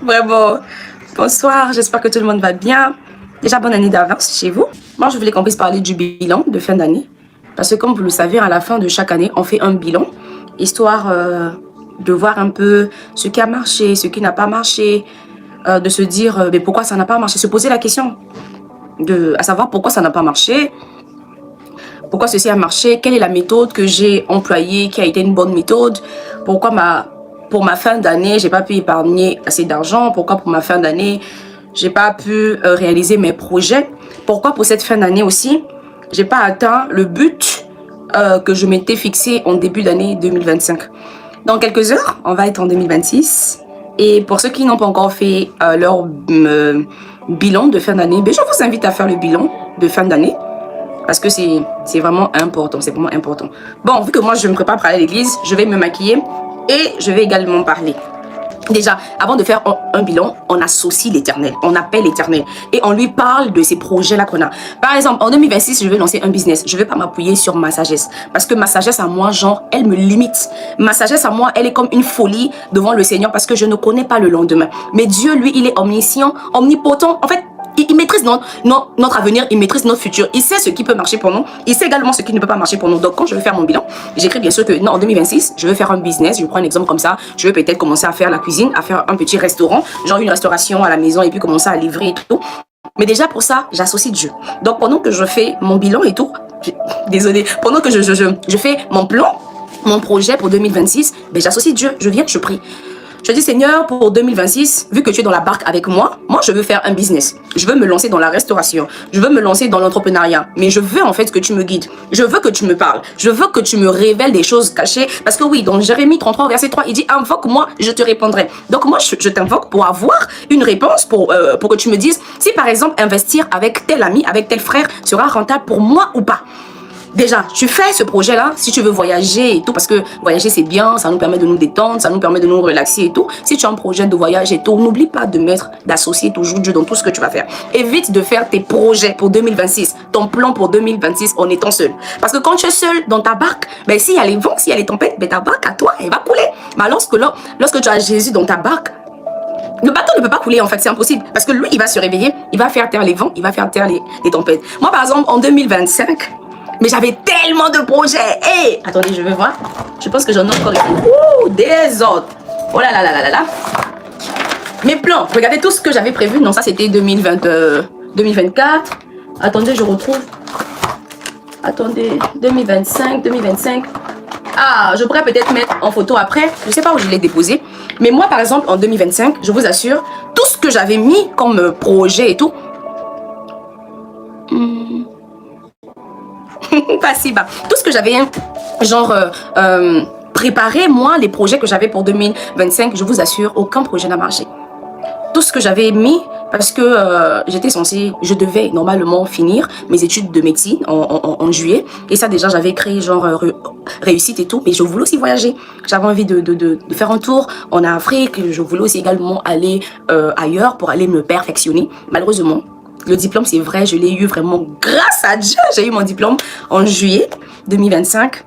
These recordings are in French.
Vraiment, bonsoir, j'espère que tout le monde va bien. Déjà, bonne année d'avance chez vous. Moi, je voulais qu'on puisse parler du bilan de fin d'année. Parce que comme vous le savez, à la fin de chaque année, on fait un bilan, histoire de voir un peu ce qui a marché, ce qui n'a pas marché, de se dire mais pourquoi ça n'a pas marché, se poser la question, à savoir pourquoi ça n'a pas marché, pourquoi ceci a marché, quelle est la méthode que j'ai employée, qui a été une bonne méthode, pourquoi pour ma fin d'année, j'ai pas pu épargner assez d'argent, pourquoi pour ma fin d'année, j'ai pas pu réaliser mes projets, pourquoi pour cette fin d'année aussi, j'ai pas atteint le but que je m'étais fixé en début d'année 2025. Dans quelques heures, on va être en 2026. Et pour ceux qui n'ont pas encore fait leur bilan de fin d'année, je vous invite à faire le bilan de fin d'année. Parce que c'est vraiment important, c'est vraiment important. Bon, vu que moi je me prépare pour aller à l'église, je vais me maquiller et je vais également parler. Déjà, avant de faire un bilan, on associe l'Éternel, on appelle l'Éternel et on lui parle de ces projets-là qu'on a. Par exemple, en 2026, je vais lancer un business. Je ne vais pas m'appuyer sur ma sagesse parce que ma sagesse à moi, genre, elle me limite. Ma sagesse à moi, elle est comme une folie devant le Seigneur parce que je ne connais pas le lendemain. Mais Dieu, lui, il est omniscient, omnipotent. En fait, il maîtrise notre avenir, il maîtrise notre futur. Il sait ce qui peut marcher pour nous. Il sait également ce qui ne peut pas marcher pour nous. Donc, quand je vais faire mon bilan, j'écris bien sûr que non, en 2026, je veux faire un business. Je prends un exemple comme ça. Je veux peut-être commencer à faire la cuisine, à faire un petit restaurant, genre une restauration à la maison et puis commencer à livrer et tout. Mais déjà pour ça, j'associe Dieu. Donc, pendant que je fais mon bilan et tout, désolé, pendant que je fais mon plan, mon projet pour 2026, j'associe Dieu. Je viens, je prie. Je dis, Seigneur, pour 2026, vu que tu es dans la barque avec moi, je veux faire un business. Je veux me lancer dans la restauration. Je veux me lancer dans l'entrepreneuriat. Mais je veux en fait que tu me guides. Je veux que tu me parles. Je veux que tu me révèles des choses cachées. Parce que oui, dans Jérémie 33, verset 3, il dit, invoque-moi, je te répondrai. Donc moi, je t'invoque pour avoir une réponse, pour que tu me dises si par exemple, investir avec tel ami, avec tel frère sera rentable pour moi ou pas. Déjà, tu fais ce projet-là si tu veux voyager et tout, parce que voyager c'est bien, ça nous permet de nous détendre, ça nous permet de nous relaxer et tout. Si tu as un projet de voyage et tout, n'oublie pas d'associer toujours Dieu dans tout ce que tu vas faire. Évite de faire tes projets pour 2026, ton plan pour 2026 en étant seul. Parce que quand tu es seul dans ta barque, s'il y a les vents, s'il y a les tempêtes, ta barque à toi, elle va couler. Mais lorsque tu as Jésus dans ta barque, le bateau ne peut pas couler en fait, c'est impossible. Parce que lui, il va se réveiller, il va faire taire les vents, il va faire taire les tempêtes. Moi par exemple, en 2025, mais j'avais tellement de projets. Hey, attendez, je vais voir. Je pense que j'en ai encore des autres. Oh là là là là là. Mes plans. Regardez tout ce que j'avais prévu. Non, ça c'était 2024. Attendez, je retrouve. Attendez, 2025. Ah, je pourrais peut-être mettre en photo après. Je ne sais pas où je l'ai déposé. Mais moi, par exemple, en 2025, je vous assure, tout ce que j'avais mis comme projet et tout. Pas si bas. Tout ce que j'avais préparé, moi, les projets que j'avais pour 2025, je vous assure, aucun projet n'a marché. Tout ce que j'avais mis, parce que je devais normalement finir mes études de médecine en juillet. Et ça déjà, j'avais créé réussite et tout. Mais je voulais aussi voyager. J'avais envie de faire un tour en Afrique. Je voulais aussi également aller ailleurs pour aller me perfectionner. Malheureusement, le diplôme, c'est vrai, je l'ai eu vraiment grâce à Dieu. J'ai eu mon diplôme en juillet 2025.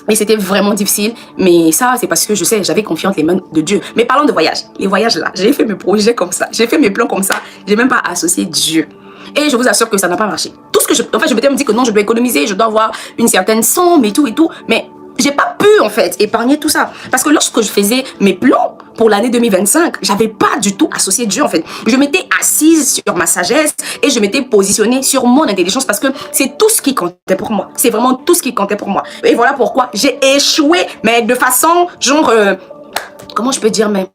Et c'était vraiment difficile. Mais ça, c'est parce que je sais, j'avais confiance les mains de Dieu. Mais parlons de voyage. Les voyages là, j'ai fait mes projets comme ça. J'ai fait mes plans comme ça. J'ai même pas associé Dieu. Et je vous assure que ça n'a pas marché. Tout ce que en fait, je m'étais dit que non, je dois économiser, je dois avoir une certaine somme et tout. Mais j'ai pas pu en fait épargner tout ça. Parce que lorsque je faisais mes plans pour l'année 2025, j'avais pas du tout associé Dieu en fait. Je m'étais assise sur ma sagesse et je m'étais positionnée sur mon intelligence parce que c'est tout ce qui comptait pour moi. C'est vraiment tout ce qui comptait pour moi. Et voilà pourquoi j'ai échoué, mais de façon comment je peux dire, mais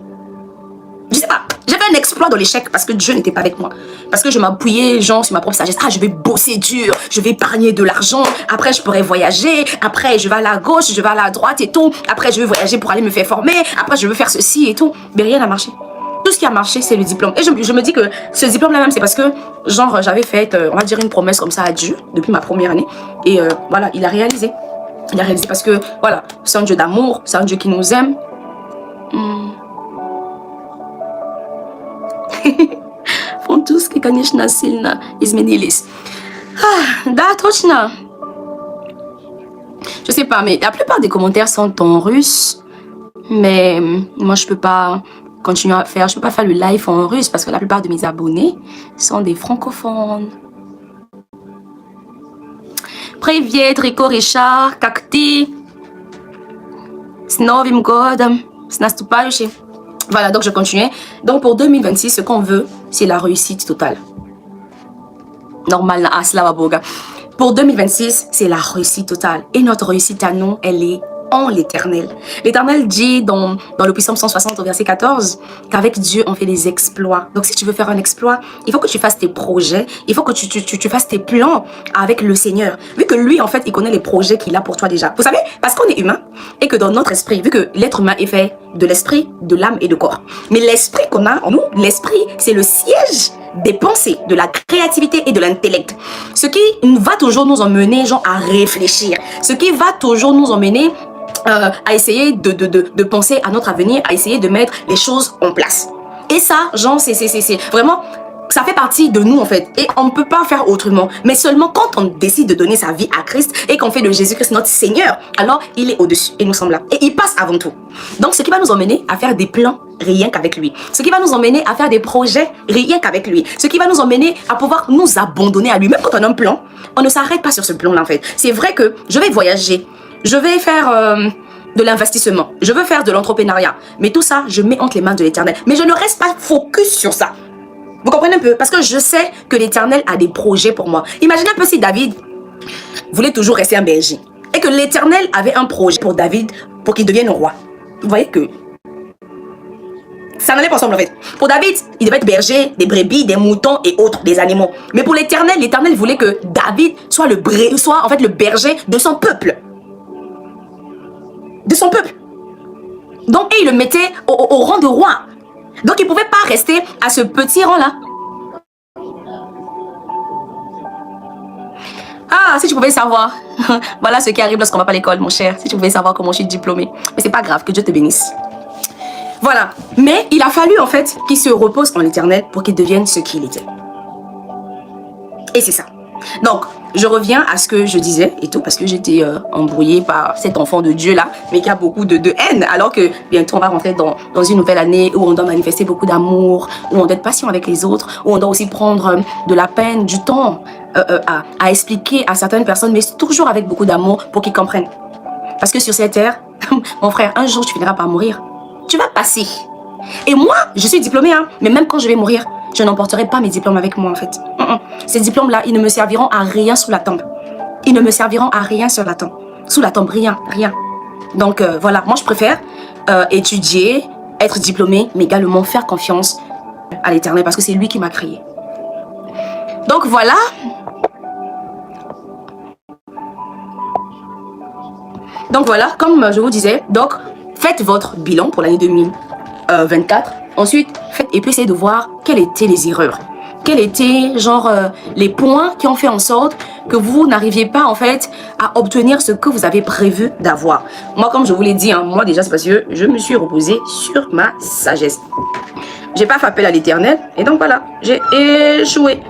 je sais pas. J'avais un exploit dans l'échec parce que Dieu n'était pas avec moi. Parce que je m'appuyais sur ma propre sagesse. Ah, je vais bosser dur, je vais épargner de l'argent. Après, je pourrais voyager. Après, je vais à la gauche, je vais à la droite et tout. Après, je vais voyager pour aller me faire former. Après, je veux faire ceci et tout. Mais rien n'a marché. Tout ce qui a marché, c'est le diplôme. Et je me dis que ce diplôme-là même, c'est parce que, j'avais fait, on va dire, une promesse comme ça à Dieu depuis ma première année. Et voilà, il a réalisé. Il a réalisé parce que, voilà, c'est un Dieu d'amour, c'est un Dieu qui nous aime. Fontus qui kanishna silna izmenilis. Ah, datochna. Je sais pas, mais la plupart des commentaires sont en russe. Mais moi, je peux pas continuer à faire. Je peux pas faire le live en russe parce que la plupart de mes abonnés sont des francophones. Привет, Rico Richard, как ты? С Новым годом, с наступающим. Voilà, donc je continuais. Donc pour 2026, ce qu'on veut, c'est la réussite totale. Normal, slava boga. Pour 2026, c'est la réussite totale. Et notre réussite à nous, elle est en l'Éternel. L'Éternel dit dans le Psaume 160 au verset 14 qu'avec Dieu, on fait des exploits. Donc si tu veux faire un exploit, il faut que tu fasses tes projets, il faut que tu fasses tes plans avec le Seigneur. Vu que lui, en fait, il connaît les projets qu'il a pour toi déjà. Vous savez, parce qu'on est humain et que dans notre esprit, vu que l'être humain est fait de l'esprit, de l'âme et de corps. Mais l'esprit qu'on a en nous, l'esprit, c'est le siège des pensées, de la créativité et de l'intellect. Ce qui va toujours nous emmener, genre, à réfléchir. Ce qui va toujours nous emmener à essayer de penser à notre avenir, à essayer de mettre les choses en place. Et ça, genre, c'est vraiment... Ça fait partie de nous en fait et on ne peut pas faire autrement. Mais seulement quand on décide de donner sa vie à Christ et qu'on fait de Jésus-Christ notre Seigneur, alors il est au-dessus et nous sommes là. Et il passe avant tout. Donc ce qui va nous emmener à faire des plans rien qu'avec lui. Ce qui va nous emmener à faire des projets rien qu'avec lui. Ce qui va nous emmener à pouvoir nous abandonner à lui. Même quand on a un plan, on ne s'arrête pas sur ce plan-là en fait. C'est vrai que je vais voyager, je vais faire... de l'investissement, je veux faire de l'entrepreneuriat. Mais tout ça, je mets entre les mains de l'Éternel. Mais je ne reste pas focus sur ça. Vous comprenez un peu? Parce que je sais que l'Éternel a des projets pour moi. Imaginez un peu si David voulait toujours rester un berger. Et que l'Éternel avait un projet pour David pour qu'il devienne roi. Vous voyez que ça n'allait pas ensemble en fait. Pour David, il devait être berger, des brebis, des moutons et autres, des animaux. Mais pour l'Éternel, l'Éternel voulait que David soit le berger de son peuple. De son peuple. Donc, et il le mettait au rang de roi. Donc, il ne pouvait pas rester à ce petit rang-là. Ah, si tu pouvais savoir. Voilà ce qui arrive lorsqu'on ne va pas à l'école, mon cher. Si tu pouvais savoir comment je suis diplômée. Mais c'est pas grave, que Dieu te bénisse. Voilà. Mais il a fallu, en fait, qu'il se repose en l'Éternel pour qu'il devienne ce qu'il était. Et c'est ça. Donc, je reviens à ce que je disais et tout, parce que j'étais embrouillée par cet enfant de Dieu là, mais qui a beaucoup de haine, alors que bientôt on va rentrer dans une nouvelle année où on doit manifester beaucoup d'amour, où on doit être patient avec les autres, où on doit aussi prendre de la peine, du temps à expliquer à certaines personnes, mais toujours avec beaucoup d'amour pour qu'ils comprennent. Parce que sur cette terre, mon frère, un jour tu finiras par mourir. Tu vas passer. Et moi, je suis diplômée, hein, mais même quand je vais mourir, je n'emporterai pas mes diplômes avec moi en fait. Ces diplômes-là, ils ne me serviront à rien sous la tombe. Ils ne me serviront à rien sur la tombe. Sous la tombe, rien, rien. Donc voilà, moi je préfère étudier, être diplômée, mais également faire confiance à l'Éternel parce que c'est lui qui m'a créé. Donc voilà. Donc voilà, comme je vous disais, donc faites votre bilan pour l'année 2024. Ensuite, faites et puis essayez de voir quelles étaient les erreurs. Quels étaient genre les points qui ont fait en sorte que vous n'arriviez pas en fait à obtenir ce que vous avez prévu d'avoir. Moi, comme je vous l'ai dit, hein, moi déjà c'est parce que je me suis reposée sur ma sagesse. J'ai pas fait appel à l'Éternel et donc voilà, j'ai échoué.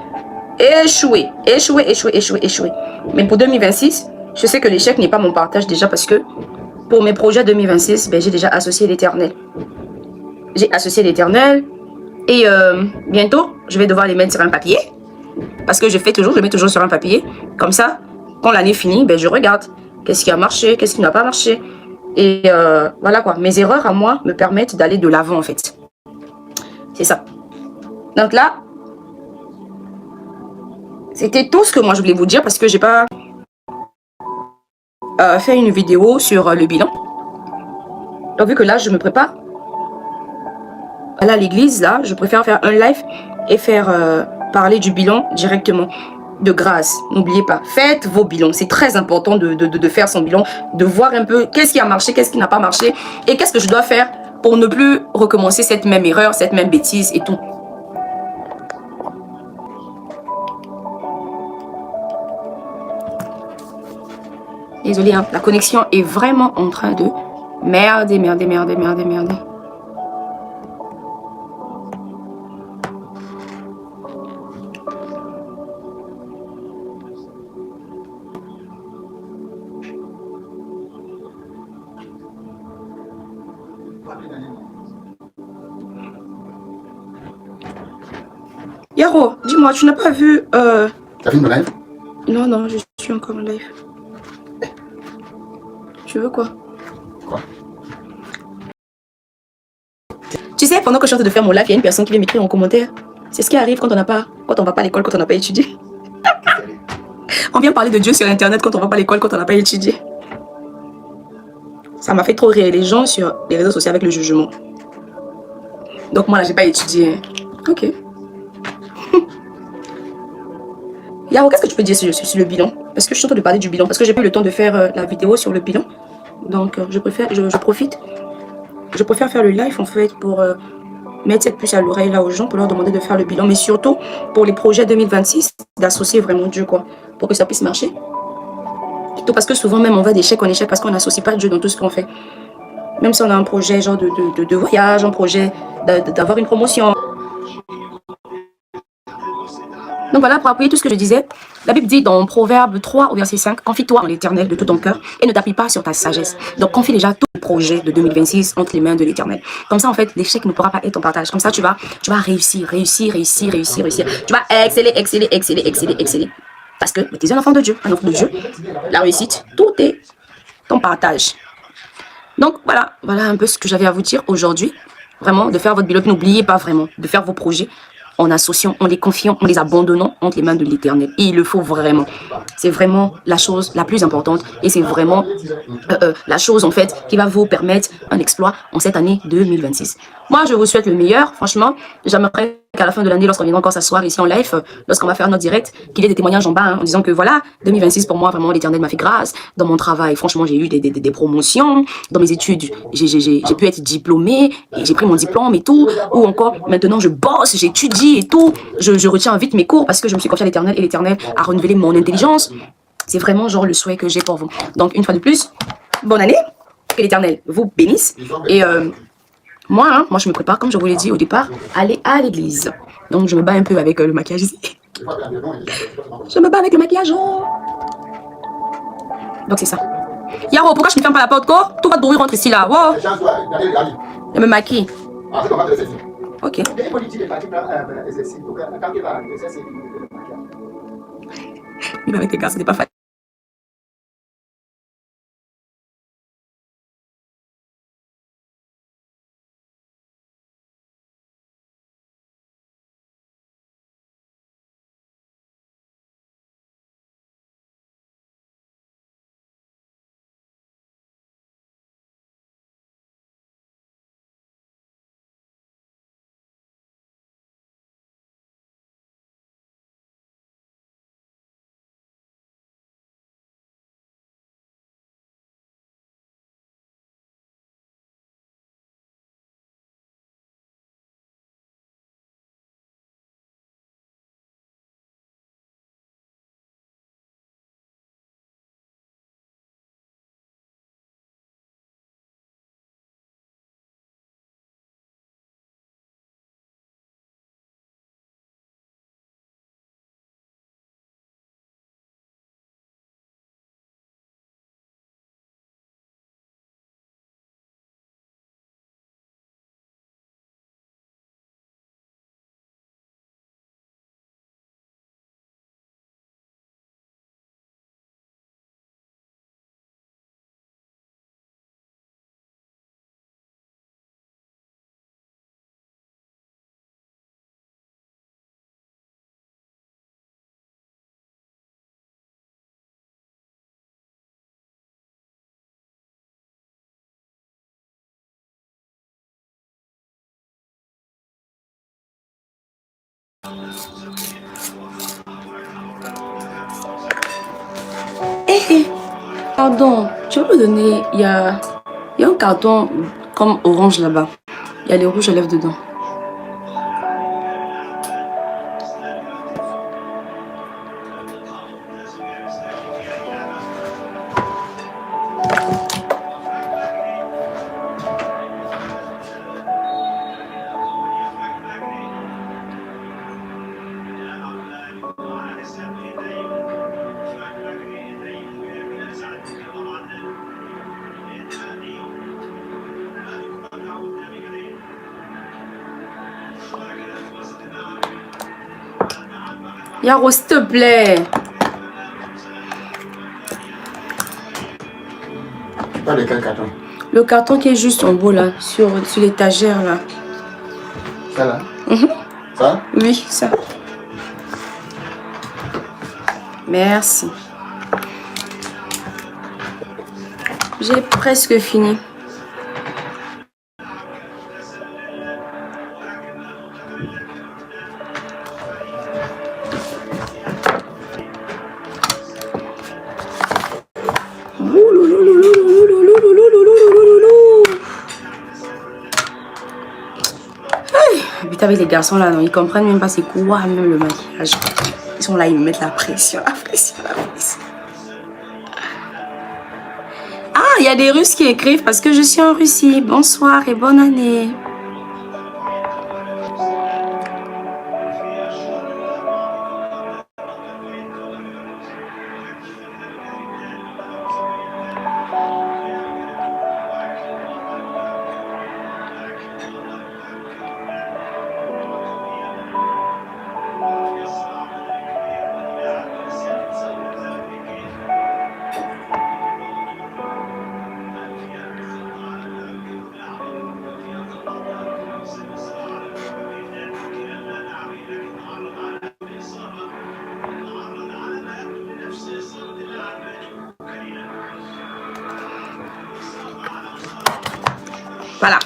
Mais pour 2026, je sais que l'échec n'est pas mon partage déjà parce que pour mes projets 2026, ben, j'ai déjà associé l'Éternel. J'ai associé l'Éternel et bientôt, je vais devoir les mettre sur un papier parce que je mets toujours sur un papier. Comme ça, quand l'année finit, ben, je regarde qu'est-ce qui a marché, qu'est-ce qui n'a pas marché. Et voilà quoi, mes erreurs à moi me permettent d'aller de l'avant en fait. C'est ça. Donc là, c'était tout ce que moi je voulais vous dire parce que j'ai pas fait une vidéo sur le bilan. Donc vu que là, je me prépare à l'église, là, je préfère faire un live et faire parler du bilan directement. De grâce, n'oubliez pas, faites vos bilans. C'est très important de faire son bilan, de voir un peu qu'est-ce qui a marché, qu'est-ce qui n'a pas marché et qu'est-ce que je dois faire pour ne plus recommencer cette même erreur, cette même bêtise et tout. Désolée, hein, la connexion est vraiment en train de merder. Yaro, dis-moi, tu n'as pas vu... T'as fini le live? Non, non, je suis encore en live. Tu veux quoi? Quoi? Tu sais, pendant que je suis en train de faire mon live, il y a une personne qui vient m'écrire en commentaire. C'est ce qui arrive quand on n'a pas, quand on va pas à l'école, quand on n'a pas étudié. On vient parler de Dieu sur Internet quand on va pas à l'école, quand on n'a pas étudié. Ça m'a fait trop rire les gens sur les réseaux sociaux avec le jugement. Donc moi là, j'ai pas étudié. Ok. Yaro, qu'est-ce que tu peux dire sur le bilan? Parce que je suis en train de parler du bilan. Parce que j'ai pas eu le temps de faire la vidéo sur le bilan. Donc je profite. Je préfère faire le live en fait pour mettre cette puce à l'oreille là aux gens, pour leur demander de faire le bilan. Mais surtout pour les projets 2026, d'associer vraiment Dieu quoi. Pour que ça puisse marcher. Tout parce que souvent même on va d'échec en échec parce qu'on n'associe pas Dieu dans tout ce qu'on fait. Même si on a un projet genre de voyage, un projet d'avoir une promotion. Donc voilà, pour appuyer tout ce que je disais, la Bible dit dans Proverbe 3 au verset 5, confie-toi en l'Éternel de tout ton cœur et ne t'appuie pas sur ta sagesse. Donc confie déjà tout le projet de 2026 entre les mains de l'Éternel. Comme ça, en fait, l'échec ne pourra pas être ton partage. Comme ça, tu vas réussir. Tu vas exceller. Parce que tu es un enfant de Dieu. Un enfant de Dieu, la réussite, tout est ton partage. Donc voilà un peu ce que j'avais à vous dire aujourd'hui. Vraiment, de faire votre bilan. N'oubliez pas vraiment de faire vos projets en associant, en les confiant, en les abandonnant entre les mains de l'Éternel. Et il le faut vraiment. C'est vraiment la chose la plus importante. Et c'est vraiment la chose, en fait, qui va vous permettre un exploit en cette année 2026. Moi, je vous souhaite le meilleur. Franchement, j'aimerais qu'à la fin de l'année, lorsqu'on viendra encore s'asseoir ici en live, lorsqu'on va faire notre direct, qu'il y ait des témoignages en bas, hein, en disant que voilà, 2026 pour moi, vraiment, l'Éternel m'a fait grâce. Dans mon travail, franchement, j'ai eu des promotions. Dans mes études, j'ai pu être diplômée, et j'ai pris mon diplôme et tout. Ou encore, maintenant, je bosse, j'étudie et tout. Je retiens vite mes cours parce que je me suis confiée à l'Éternel et l'Éternel a renouvelé mon intelligence. C'est vraiment genre le souhait que j'ai pour vous. Donc, une fois de plus, bonne année. Que l'Éternel vous bénisse. Et moi, je me prépare, comme je vous l'ai dit au départ, aller à l'église. Donc, je me bats un peu avec le maquillage ici. Je me bats avec le maquillage. Oh. Donc, c'est ça. Yaro, pourquoi je ne ferme pas la porte, quoi? Tout va te rentre ici, là. Wow. Je me maquille. Ok. Mais avec les gars, ce n'est pas facile. Pardon, tu peux me donner, il y a un carton comme orange là-bas. Il y a les rouges à lèvres dedans. Yaro, s'il te plaît. Tu parles de quel carton? Le carton qui est juste en haut là, sur l'étagère là. Ça là? Mhm. Ça? Oui, ça. Merci. J'ai presque fini. Putain, avec les garçons là, non, ils comprennent même pas c'est quoi même le maquillage. Ils sont là, ils me mettent la pression, la pression, la pression. Ah, il y a des Russes qui écrivent parce que je suis en Russie. Bonsoir et bonne année. Voilà.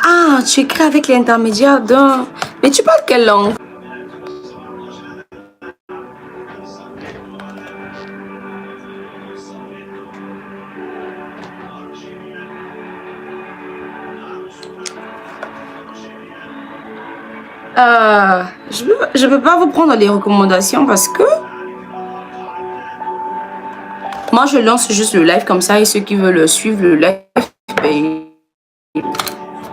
Ah, tu écris avec l'intermédiaire d'un... Mais tu parles quelle langue? Je peux pas vous prendre les recommandations parce que moi je lance juste le live comme ça et ceux qui veulent suivre le live, ben,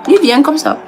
ils viennent comme ça.